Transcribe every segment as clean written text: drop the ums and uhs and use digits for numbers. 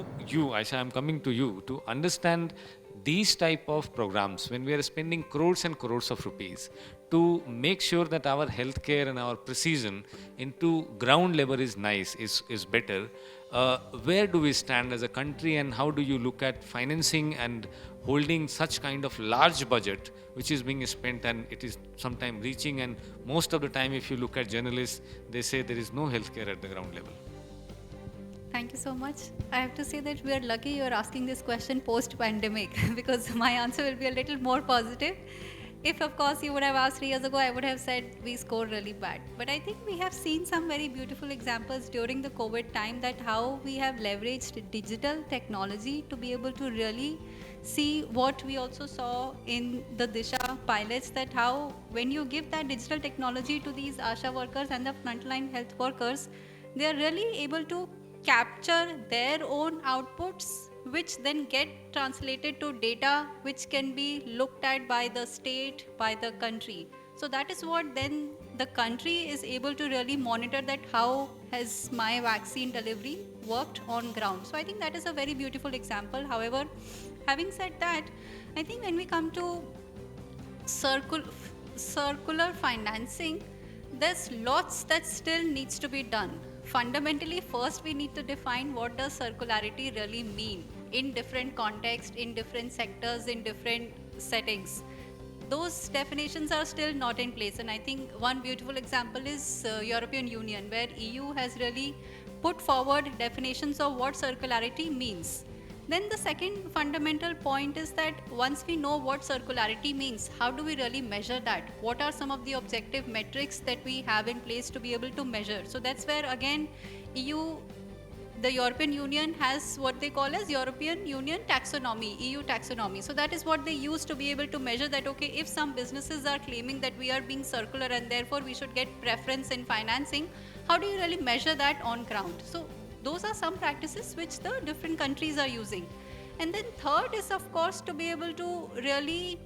to you, Aisha, I'm coming to you to understand these type of programs when we are spending crores and crores of rupees to make sure that our healthcare and our precision into ground level is nice, is better. Where do we stand as a country, and how do you look at financing and holding such kind of large budget which is being spent, and it is sometimes reaching, and most of the time if you look at journalists, they say there is no healthcare at the ground level. Thank you so much. I have to say that we are lucky you are asking this question post pandemic because my answer will be a little more positive. If, of course, you would have asked 3 years ago, I would have said we score really bad. But I think we have seen some very beautiful examples during the COVID time that how we have leveraged digital technology to be able to really see what we also saw in the Disha pilots, that how when you give that digital technology to these ASHA workers and the frontline health workers, they are really able to capture their own outputs, which then get translated to data which can be looked at by the state, by the country. So that is what then the country is able to really monitor, that how has my vaccine delivery worked on ground. So I think that is a very beautiful example. However, having said that, I think when we come to circular financing, there's lots that still needs to be done. Fundamentally, first we need to define what does circularity really mean in different contexts, in different sectors, in different settings. Those definitions are still not in place, and I think one beautiful example is European Union, where EU has really put forward definitions of what circularity means. Then the second fundamental point is that once we know what circularity means, how do we really measure that? What are some of the objective metrics that we have in place to be able to measure? So that's where again the European Union has what they call as European Union taxonomy, EU taxonomy. So that is what they use to be able to measure that, okay, if some businesses are claiming that we are being circular and therefore we should get preference in financing, how do you really measure that on ground? So those are some practices which the different countries are using. And then third is, of course, to be able to really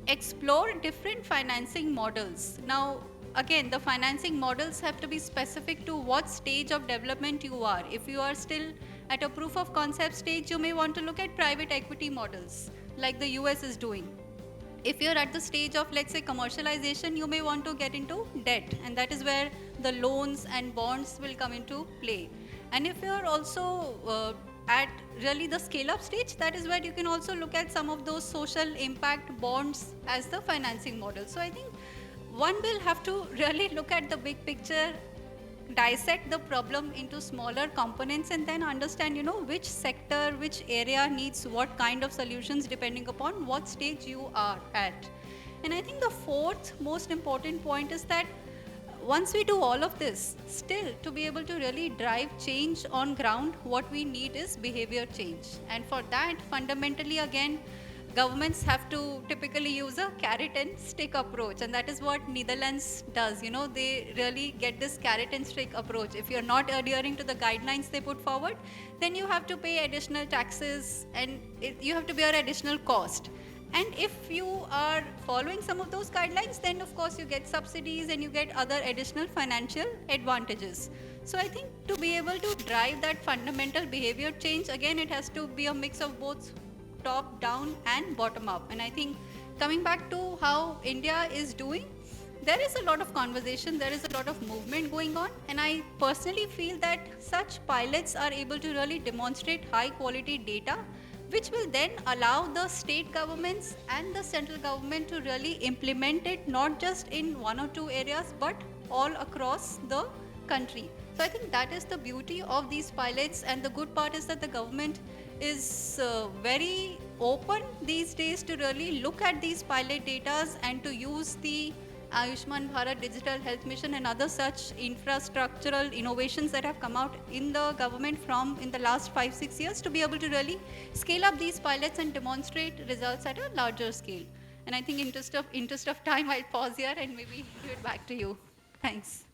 explore different financing models. Now, again, the financing models have to be specific to what stage of development you are. If you are still at a proof of concept stage, you may want to look at private equity models like the US is doing. If you're at the stage of, let's say, commercialization, you may want to get into debt, and that is where the loans and bonds will come into play. And if you're also at really the scale up stage, that is where you can also look at some of those social impact bonds as the financing model. So I think one will have to really look at the big picture, dissect the problem into smaller components, and then understand, which sector, which area needs what kind of solutions depending upon what stage you are at. And I think the fourth most important point is that once we do all of this, still to be able to really drive change on ground, what we need is behavior change. And for that, fundamentally, again, governments have to typically use a carrot and stick approach, and that is what Netherlands does. They really get this carrot and stick approach. If you're not adhering to the guidelines they put forward, then you have to pay additional taxes and you have to bear additional cost. And if you are following some of those guidelines, then of course you get subsidies and you get other additional financial advantages. So I think to be able to drive that fundamental behavior change, again, it has to be a mix of both top down and bottom up. And I think coming back to how India is doing, there is a lot of conversation, there is a lot of movement going on, and I personally feel that such pilots are able to really demonstrate high quality data, which will then allow the state governments and the central government to really implement it, not just in one or two areas, but all across the country. So I think that is the beauty of these pilots, and the good part is that the government is very open these days to really look at these pilot data and to use the Ayushman Bharat Digital Health Mission and other such infrastructural innovations that have come out in the government from in the last 5-6 years to be able to really scale up these pilots and demonstrate results at a larger scale. And I think interest of time, I'll pause here and maybe give it back to you. Thanks.